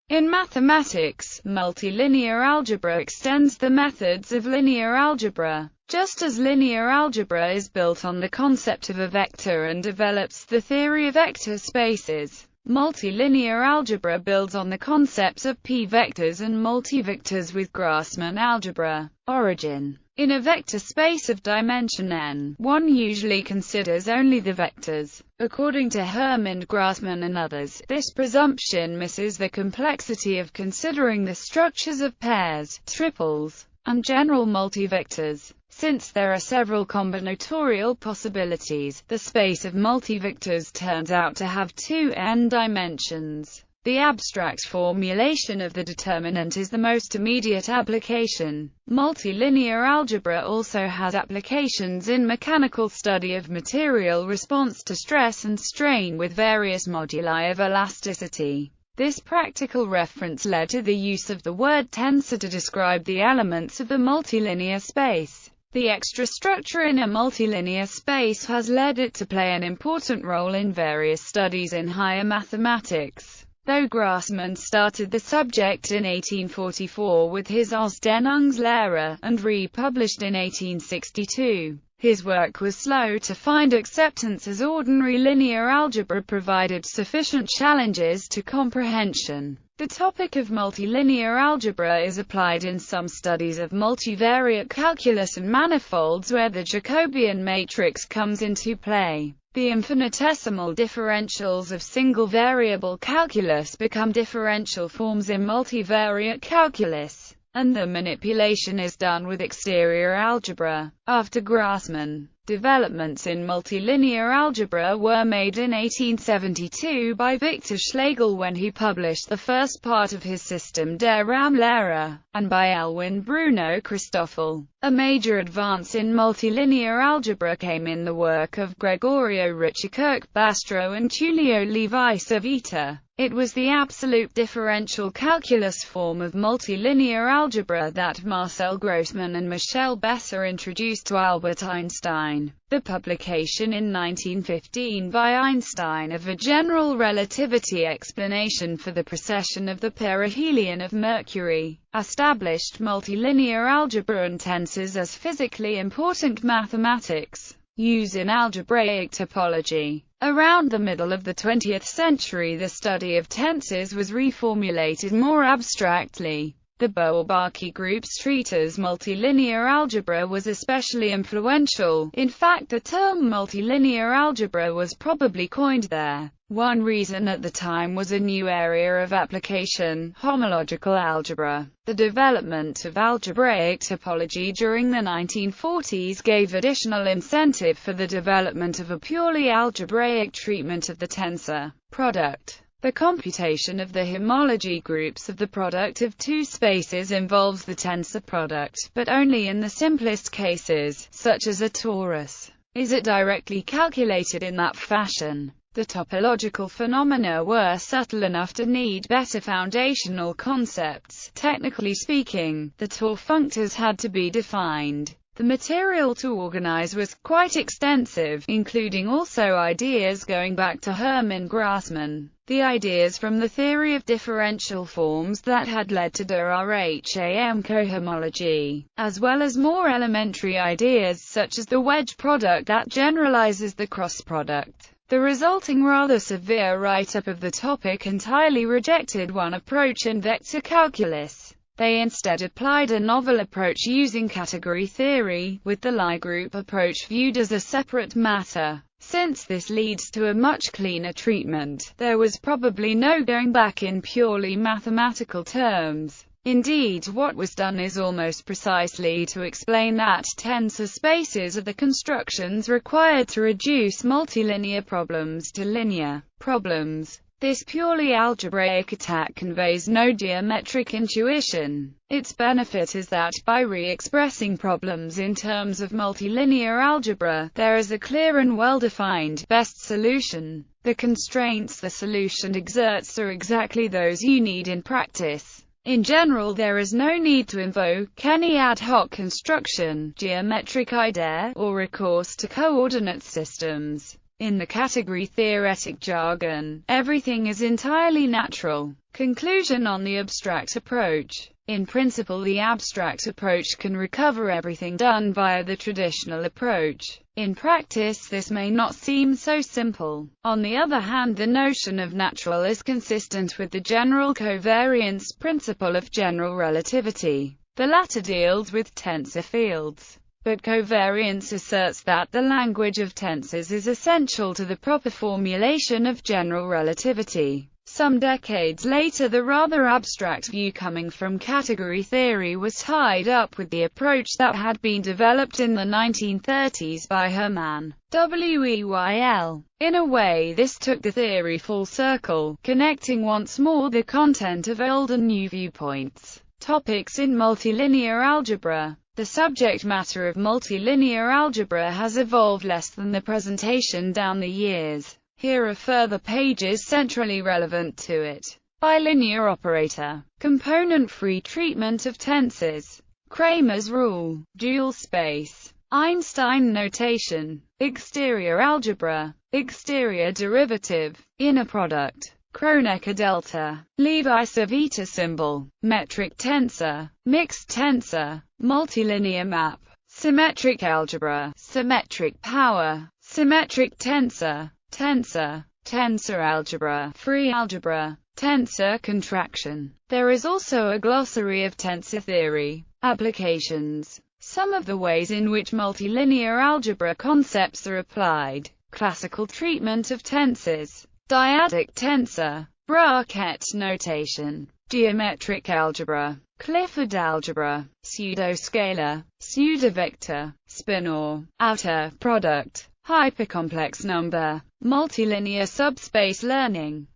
In mathematics, multilinear algebra extends the methods of linear algebra. Just as linear algebra is built on the concept of a vector and develops the theory of vector spaces, multilinear algebra builds on the concepts of p-vectors and multivectors with Grassmann algebra. Origin. In a vector space of dimension n, one usually considers only the vectors. According to Hermann Grassmann and others, this presumption misses the complexity of considering the structures of pairs, triples, and general multivectors. Since there are several combinatorial possibilities, the space of multivectors turns out to have two n dimensions. The abstract formulation of the determinant is the most immediate application. Multilinear algebra also has applications in mechanical study of material response to stress and strain with various moduli of elasticity. This practical reference led to the use of the word tensor to describe the elements of the multilinear space. The extra structure in a multilinear space has led it to play an important role in various studies in higher mathematics. Though Grassmann started the subject in 1844 with his Ausdehnungslehre, and republished in 1862, his work was slow to find acceptance as ordinary linear algebra provided sufficient challenges to comprehension. The topic of multilinear algebra is applied in some studies of multivariate calculus and manifolds where the Jacobian matrix comes into play. The infinitesimal differentials of single-variable calculus become differential forms in multivariate calculus, and the manipulation is done with exterior algebra. After Grassmann, developments in multilinear algebra were made in 1872 by Victor Schlegel when he published the first part of his System der Raumlehre, and by Elwin Bruno Christoffel. A major advance in multilinear algebra came in the work of Gregorio Ritchie-Kirkbastro and Tullio Levi-Civita. It was the absolute differential calculus form of multilinear algebra that Marcel Grossmann and Michel Besser introduced to Albert Einstein. The publication in 1915 by Einstein of a general relativity explanation for the precession of the perihelion of Mercury established multilinear algebra and tensors as physically important mathematics used in algebraic topology. Around the middle of the 20th century, the study of tensors was reformulated more abstractly. The Bourbaki group's treatise Multilinear Algebra was especially influential. In fact, the term multilinear algebra was probably coined there. One reason at the time was a new area of application, homological algebra. The development of algebraic topology during the 1940s gave additional incentive for the development of a purely algebraic treatment of the tensor product. The computation of the homology groups of the product of two spaces involves the tensor product, but only in the simplest cases, such as a torus. Is it directly calculated in that fashion? The topological phenomena were subtle enough to need better foundational concepts. Technically speaking, the Tor functors had to be defined. The material to organize was quite extensive, including also ideas going back to Hermann Grassmann. The ideas from the theory of differential forms that had led to der Rham cohomology, as well as more elementary ideas such as the wedge product that generalizes the cross product. The resulting rather severe write-up of the topic entirely rejected one approach in vector calculus. They instead applied a novel approach using category theory, with the Lie group approach viewed as a separate matter. Since this leads to a much cleaner treatment, there was probably no going back in purely mathematical terms. Indeed, what was done is almost precisely to explain that tensor spaces are the constructions required to reduce multilinear problems to linear problems. This purely algebraic attack conveys no geometric intuition. Its benefit is that, by re-expressing problems in terms of multilinear algebra, there is a clear and well-defined best solution. The constraints the solution exerts are exactly those you need in practice. In general, there is no need to invoke any ad hoc construction, geometric idea, or recourse to coordinate systems. In the category-theoretic jargon, everything is entirely natural. Conclusion on the abstract approach. In principle, the abstract approach can recover everything done via the traditional approach. In practice, this may not seem so simple. On the other hand, the notion of natural is consistent with the general covariance principle of general relativity. The latter deals with tensor fields, but covariance asserts that the language of tensors is essential to the proper formulation of general relativity. Some decades later, the rather abstract view coming from category theory was tied up with the approach that had been developed in the 1930s by Hermann Weyl. In a way, this took the theory full circle, connecting once more the content of old and new viewpoints. Topics in multilinear algebra. The subject matter of multilinear algebra has evolved less than the presentation down the years. Here are further pages centrally relevant to it. Bilinear operator. Component-free treatment of tensors. Kramer's rule. Dual space. Einstein notation. Exterior algebra. Exterior derivative. Inner product. Kronecker delta. Levi-Civita symbol. Metric tensor. Mixed tensor. Multilinear map. Symmetric algebra. Symmetric power. Symmetric tensor. Tensor. Tensor algebra. Free algebra. Tensor contraction. There is also a glossary of tensor theory. Applications. Some of the ways in which multilinear algebra concepts are applied. Classical treatment of tensors. Dyadic tensor. Bracket notation. Geometric algebra. Clifford algebra. Pseudoscalar. Pseudovector. Spinor. Outer product. Hypercomplex number. Multilinear subspace learning.